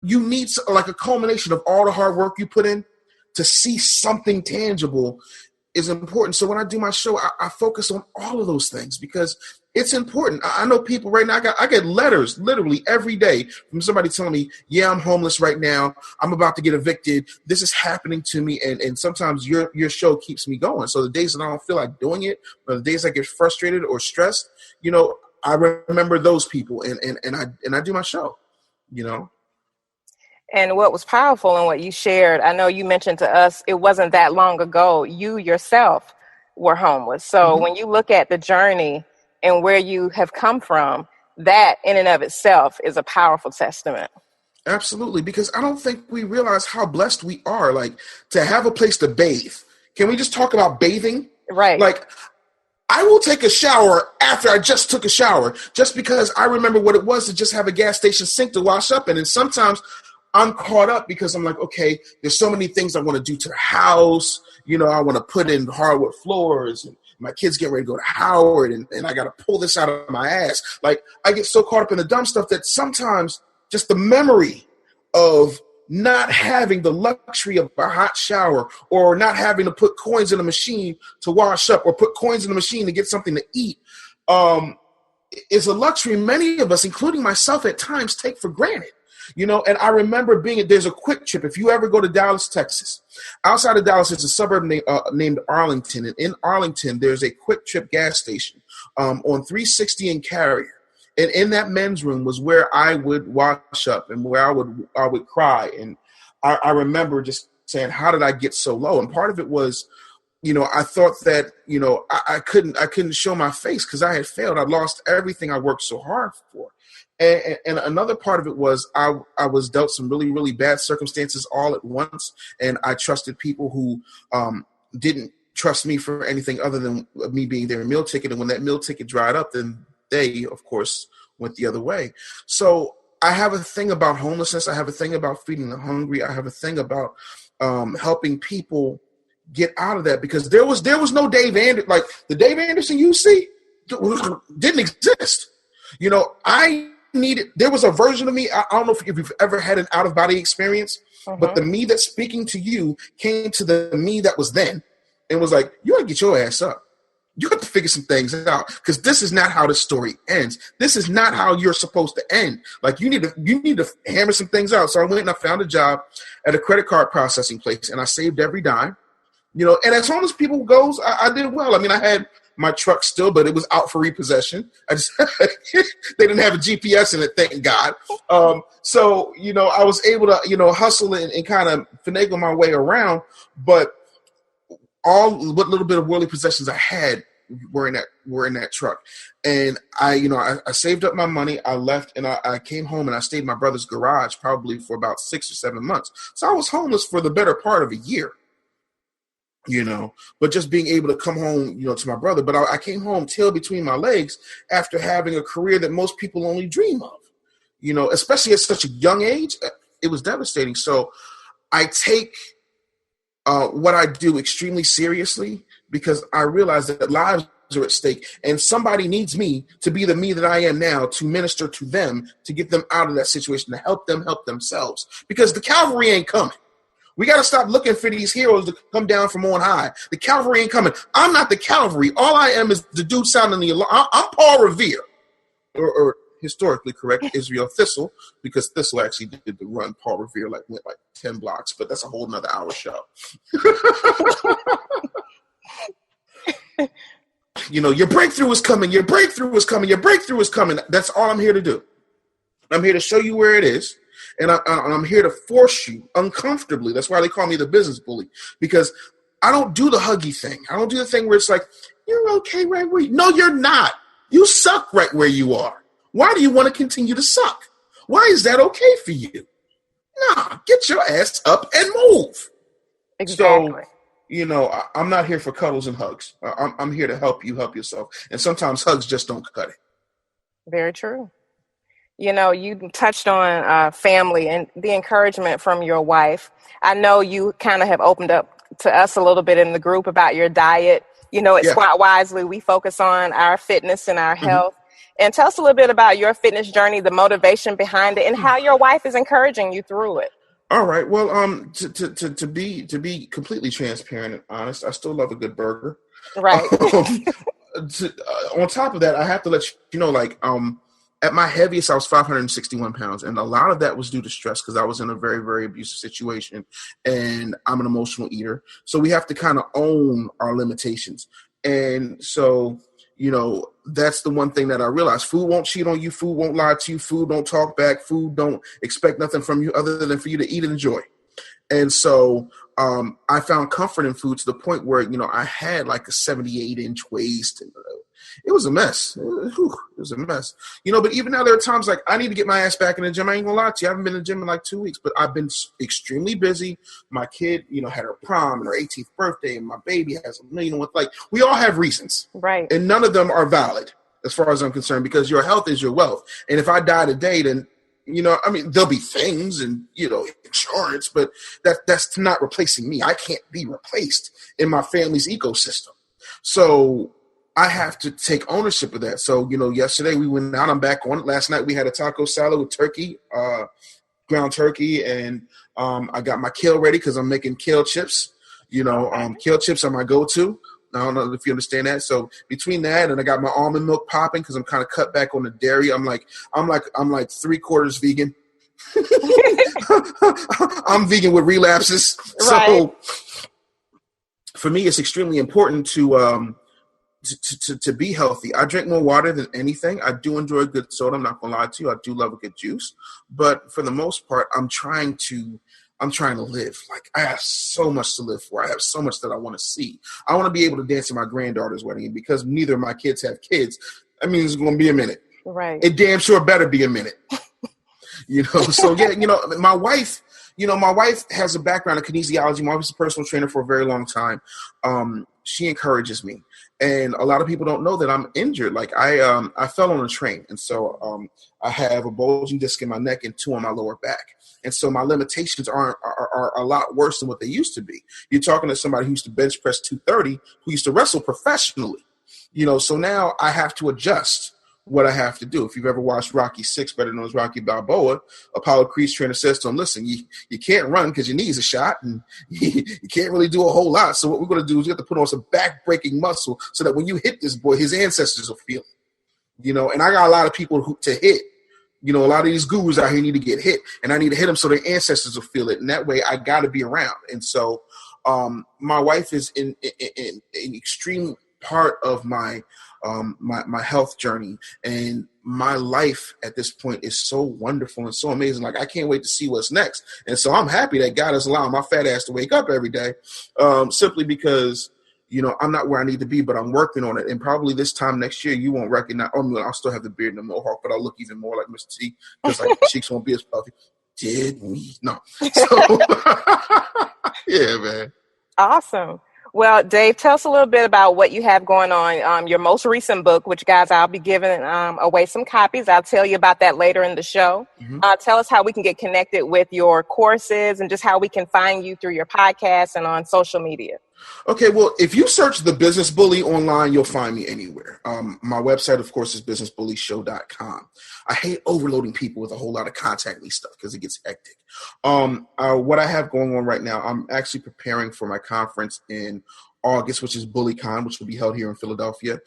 you need like a culmination of all the hard work you put in to see something tangible is important. So when I do my show, I focus on all of those things because it's important. I know people right now, I get letters literally every day from somebody telling me, yeah, I'm homeless right now. I'm about to get evicted. This is happening to me. And sometimes your show keeps me going. So the days that I don't feel like doing it, or the days I get frustrated or stressed, I remember those people and I do my show. And what was powerful in what you shared, I know you mentioned to us, it wasn't that long ago, you yourself were homeless. So when you look at the journey and where you have come from, that in and of itself is a powerful testament. Absolutely, because I don't think we realize how blessed we are, like, to have a place to bathe. Can we just talk about bathing? Right. Like, I will take a shower after I just took a shower, just because I remember what it was to just have a gas station sink to wash up in. And sometimes I'm caught up because I'm like, okay, there's so many things I want to do to the house. I want to put in hardwood floors, and my kids get ready to go to Howard, and I got to pull this out of my ass. Like, I get so caught up in the dumb stuff that sometimes just the memory of not having the luxury of a hot shower, or not having to put coins in a machine to wash up, or put coins in the machine to get something to eat, is a luxury many of us, including myself at times, take for granted. And I remember there's a Quick Trip. If you ever go to Dallas, Texas, outside of Dallas, there's a suburb named Arlington. And in Arlington, there's a Quick Trip gas station on 360 and Carrier. And in that men's room was where I would wash up and where I would cry. And I remember just saying, how did I get so low? And part of it was, I thought that, I couldn't show my face because I had failed. I lost everything I worked so hard for. And another part of it was I was dealt some really, really bad circumstances all at once. And I trusted people who didn't trust me for anything other than me being their meal ticket. And when that meal ticket dried up, then they, of course, went the other way. So I have a thing about homelessness. I have a thing about feeding the hungry. I have a thing about helping people get out of that, because there was no Dave Anderson. Like, the Dave Anderson you see didn't exist. There was a version of me. I don't know if you've ever had an out-of-body experience, but the me that's speaking to you came to the me that was then and was like, you got to get your ass up. You have to figure some things out, because this is not how the story ends. This is not how you're supposed to end. Like, you need to hammer some things out. So I went and I found a job at a credit card processing place, and I saved every dime. And as long as people goes, I did well. I mean, I had my truck still, but it was out for repossession. They didn't have a GPS in it, thank God. So I was able to, hustle and kind of finagle my way around. But what little bit of worldly possessions I had were in that truck. And I saved up my money. I left, and I came home, and I stayed in my brother's garage probably for about 6 or 7 months. So I was homeless for the better part of a year. But just being able to come home, to my brother. But I came home tail between my legs after having a career that most people only dream of, especially at such a young age. It was devastating. So I take what I do extremely seriously, because I realize that lives are at stake, and somebody needs me to be the me that I am now, to minister to them, to get them out of that situation, to help them help themselves, because the cavalry ain't coming. We got to stop looking for these heroes to come down from on high. The cavalry ain't coming. I'm not the cavalry. All I am is the dude sounding the alarm. I'm Paul Revere, or historically correct, Israel Thistle, because Thistle actually did the run. Paul Revere went 10 blocks, but that's a whole nother hour show. Your breakthrough is coming. Your breakthrough is coming. Your breakthrough is coming. That's all I'm here to do. I'm here to show you where it is. And I'm here to force you uncomfortably. That's why they call me the business bully, because I don't do the huggy thing. I don't do the thing where it's like, you're okay right where you. No, you're not. You suck right where you are. Why do you want to continue to suck? Why is that okay for you? Nah, get your ass up and move. Exactly. So, I'm not here for cuddles and hugs. I'm here to help you help yourself. And sometimes hugs just don't cut it. Very true. You touched on family and the encouragement from your wife. I know you kind of have opened up to us a little bit in the group about your diet. At Smart Wisely, we focus on our fitness and our health. And tell us a little bit about your fitness journey, the motivation behind it, and how your wife is encouraging you through it. All right. Well, to be completely transparent and honest, I still love a good burger. Right. Um, on top of that, I have to let you know, like, at my heaviest, I was 561 pounds, and a lot of that was due to stress because I was in a very, very abusive situation, and I'm an emotional eater. So we have to kind of own our limitations. And so, that's the one thing that I realized. Food won't cheat on you. Food won't lie to you. Food don't talk back. Food don't expect nothing from you other than for you to eat and enjoy. And so I found comfort in food to the point where, I had like a 78-inch waist. And it was a mess. It was a mess. But even now there are times like I need to get my ass back in the gym. I ain't gonna lie to you. I haven't been in the gym in like 2 weeks, but I've been extremely busy. My kid, had her prom and her 18th birthday, and my baby has a million. Like, we all have reasons. Right. And none of them are valid as far as I'm concerned, because your health is your wealth. And if I die today, then there'll be things and, insurance, but that's not replacing me. I can't be replaced in my family's ecosystem. So I have to take ownership of that. So, yesterday we went out, I'm back on it. Last night we had a taco salad with turkey, ground turkey. And I got my kale ready because I'm making kale chips. Kale chips are my go-to. I don't know if you understand that. So between that and I got my almond milk popping because I'm kind of cut back on the dairy. I'm like 3/4 vegan. I'm vegan with relapses. Right. So for me, it's extremely important to be healthy. I drink more water than anything. I do enjoy a good soda. I'm not gonna lie to you. I do love a good juice, but for the most part, I'm trying to live. Like, I have so much to live for. I have so much that I want to see. I want to be able to dance at my granddaughter's wedding. And because neither of my kids have kids, I mean, it's going to be a minute. Right. It damn sure better be a minute. So yeah, my wife has a background in kinesiology. My wife was a personal trainer for a very long time. She encourages me. And a lot of people don't know that I'm injured. Like, I fell on a train. And so I have a bulging disc in my neck and 2 on my lower back. And so my limitations are a lot worse than what they used to be. You're talking to somebody who used to bench press 230, who used to wrestle professionally. So now I have to adjust what I have to do. If you've ever watched Rocky VI, better known as Rocky Balboa, Apollo Creed's trainer says to him, listen, you can't run because your knees are shot, and you can't really do a whole lot. So what we're going to do is we have to put on some back-breaking muscle so that when you hit this boy, his ancestors will feel it. And I got a lot of people to hit. A lot of these gurus out here need to get hit, and I need to hit them so their ancestors will feel it. And that way I got to be around. And so my wife is in an extreme part of my health journey, and my life at this point is so wonderful and so amazing. Like, I can't wait to see what's next. And so I'm happy that God is allowing my fat ass to wake up every day, simply because I'm not where I need to be, but I'm working on it. And probably this time next year, you won't recognize. I'll still have the beard and the mohawk, but I'll look even more like Mr. T, because like cheeks won't be as puffy. Did me? No. So yeah, man. Awesome. Well, Dave, tell us a little bit about what you have going on. Your most recent book, which, guys, I'll be giving away some copies. I'll tell you about that later in the show. Mm-hmm. Tell us how we can get connected with your courses and just how we can find you through your podcast and on social media. Okay, well, if you search The Business Bully online, you'll find me anywhere. My website, of course, is businessbullyshow.com. I hate overloading people with a whole lot of contact me stuff because it gets hectic. What I have going on right now, I'm actually preparing for my conference in August, which is BullyCon, which will be held here in Philadelphia.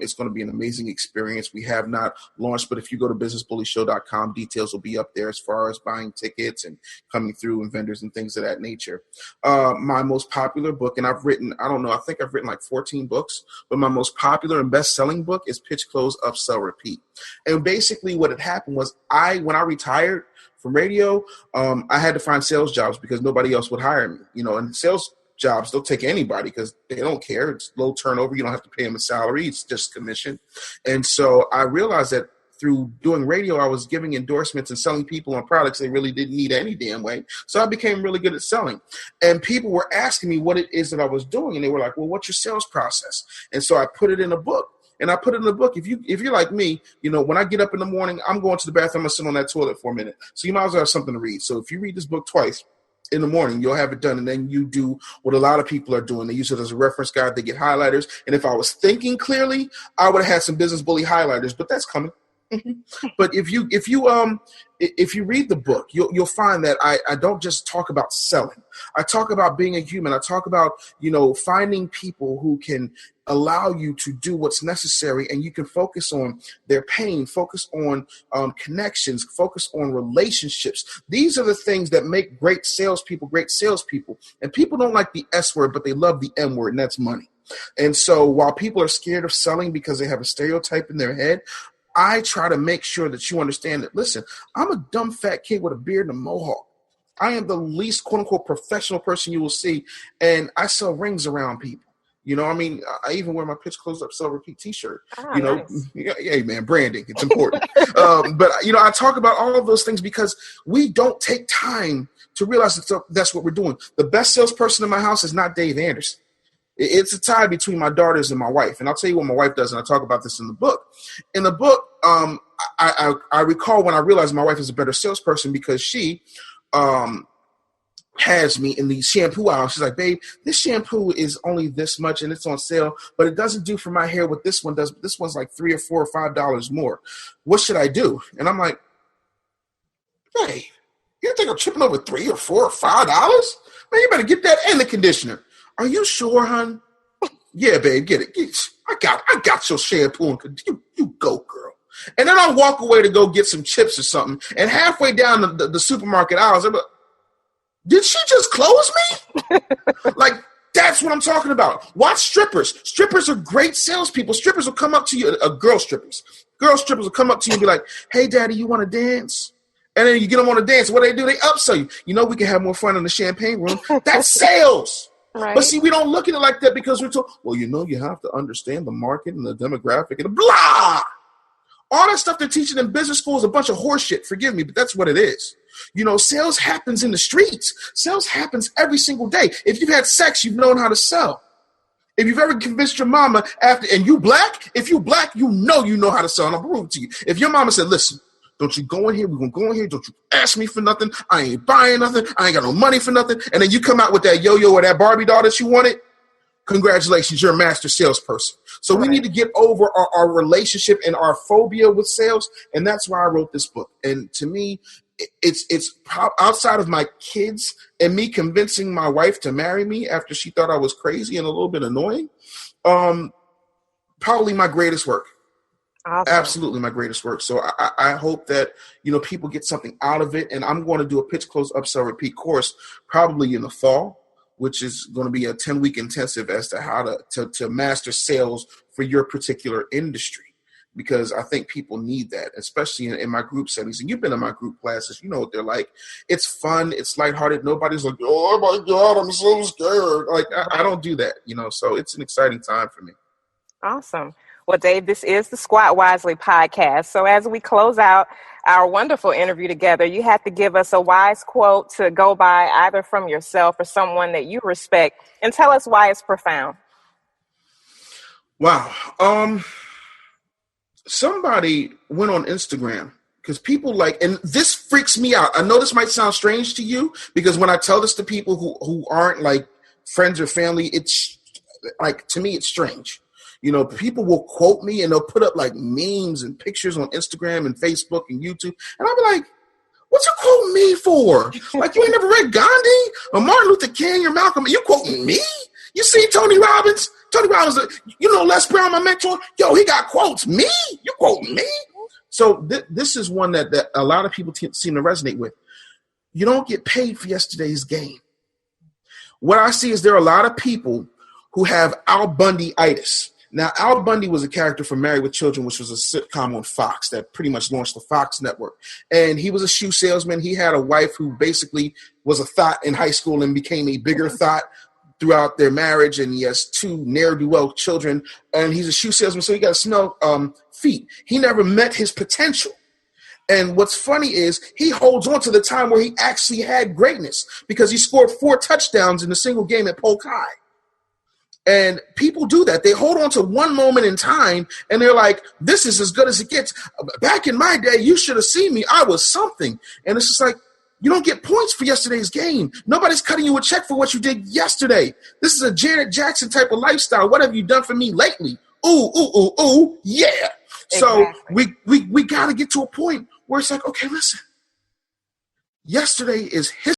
It's going to be an amazing experience. We have not launched, but if you go to businessbullyshow.com, details will be up there as far as buying tickets and coming through and vendors and things of that nature. My most popular book, and I think I've written like 14 books, but my most popular and best-selling book is Pitch, Close, Upsell, Repeat. And basically what had happened was when I retired from radio, I had to find sales jobs because nobody else would hire me, and sales jobs, they'll take anybody because they don't care. It's low turnover. You don't have to pay them a salary. It's just commission. And so I realized that through doing radio, I was giving endorsements and selling people on products they really didn't need any damn way. So I became really good at selling. And people were asking me what it is that I was doing. And they were like, well, what's your sales process? And so I put it in a book. And I put it in the book. If you're like me, when I get up in the morning, I'm going to the bathroom, I'm going to sit on that toilet for a minute. So you might as well have something to read. So if you read this book twice, in the morning. You'll have it done, and then you do what a lot of people are doing. They use it as a reference guide. They get highlighters. And if I was thinking clearly, I would have had some Business Bully highlighters, but that's coming. But if you read the book, you'll find that I don't just talk about selling. I talk about being a human. I talk about, finding people who can allow you to do what's necessary, and you can focus on their pain, focus on connections, focus on relationships. These are the things that make great salespeople. And people don't like the S word, but they love the M word, and that's money. And so while people are scared of selling because they have a stereotype in their head, I try to make sure that you understand that, listen, I'm a dumb fat kid with a beard and a mohawk. I am the least quote unquote professional person you will see. And I sell rings around people. I even wear my pitch close up, sell repeat t-shirt, Nice. Yeah, man, branding, it's important. But I talk about all of those things because we don't take time to realize that's what we're doing. The best salesperson in my house is not Dave Anderson. It's a tie between my daughters and my wife. And I'll tell you what my wife does, and I talk about this in the book. In the book, I recall when I realized my wife is a better salesperson because she has me in the shampoo aisle. She's like, babe, this shampoo is only this much and it's on sale, but it doesn't do for my hair what this one does. This one's like $3 or $4 or $5 more. What should I do? And I'm like, hey, you think I'm tripping over $3 or $4 or $5? Man, you better get that and the conditioner. Are you sure, hon? Yeah, babe, get it. I got your shampoo. You go, girl. And then I'll walk away to go get some chips or something. And halfway down the supermarket aisles, I'm like, did she just close me? Like, that's what I'm talking about. Watch strippers. Strippers are great salespeople. Strippers will come up to you, girl strippers. Girl strippers will come up to you and be like, hey, daddy, you want to dance? And then you get them on a dance. What do? They upsell you. We can have more fun in the champagne room. That's sales. Right. But see, we don't look at it like that because we're told, well, you have to understand the market and the demographic and blah. All that stuff they're teaching in business school is a bunch of horse shit. Forgive me, but that's what it is. Sales happens in the streets. Sales happens every single day. If you've had sex, you've known how to sell. If you've ever convinced your mama and you black, if you black, you know how to sell. And I'll prove it to you. If your mama said, listen, don't you go in here. We're going to go in here. Don't you ask me for nothing. I ain't buying nothing. I ain't got no money for nothing. And then you come out with that yo-yo or that Barbie doll that you wanted. Congratulations, you're a master salesperson. So we need to get over our relationship and our phobia with sales. And that's why I wrote this book. And to me, it's outside of my kids and me convincing my wife to marry me after she thought I was crazy and a little bit annoying. Probably my greatest work. Awesome. Absolutely my greatest work. So I hope that, people get something out of it. And I'm going to do a pitch, close, upsell, repeat course probably in the fall, which is going to be a 10-week intensive as to how to master sales for your particular industry. Because I think people need that, especially in my group settings. And you've been in my group classes. You know what they're like. It's fun. It's lighthearted. Nobody's like, oh, my God, I'm so scared. Like, I don't do that, So it's an exciting time for me. Awesome. Well, Dave, this is the Squat Wisely podcast. So as we close out our wonderful interview together, you have to give us a wise quote to go by either from yourself or someone that you respect and tell us why it's profound. Wow. Somebody went on Instagram because people and this freaks me out. I know this might sound strange to you because when I tell this to people who aren't like friends or family, it's like, to me, it's strange. People will quote me and they'll put up like memes and pictures on Instagram and Facebook and YouTube. And I'll be like, what's you quoting me for? Like, you ain't never read Gandhi or Martin Luther King or Malcolm? You quoting me? You see Tony Robbins? Tony Robbins, Les Brown, my mentor. Yo, he got quotes. Me? You quoting me? So this is one that a lot of people seem to resonate with. You don't get paid for yesterday's gain. What I see is there are a lot of people who have Al Bundy-itis. Now, Al Bundy was a character from Married with Children, which was a sitcom on Fox that pretty much launched the Fox network. And he was a shoe salesman. He had a wife who basically was a thought in high school and became a bigger thought throughout their marriage. And he has 2 ne'er-do-well children. And he's a shoe salesman, so he got to smell feet. He never met his potential. And what's funny is he holds on to the time where he actually had greatness because he scored 4 touchdowns in a single game at Polk High. And people do that. They hold on to one moment in time and they're like, this is as good as it gets. Back in my day, you should have seen me. I was something. And it's just like, You don't get points for yesterday's game. Nobody's cutting you a check for what you did yesterday. This is a Janet Jackson type of lifestyle. What have you done for me lately? Ooh, ooh, ooh, ooh, yeah. So we got to get to a point where it's like, okay, listen, yesterday is history.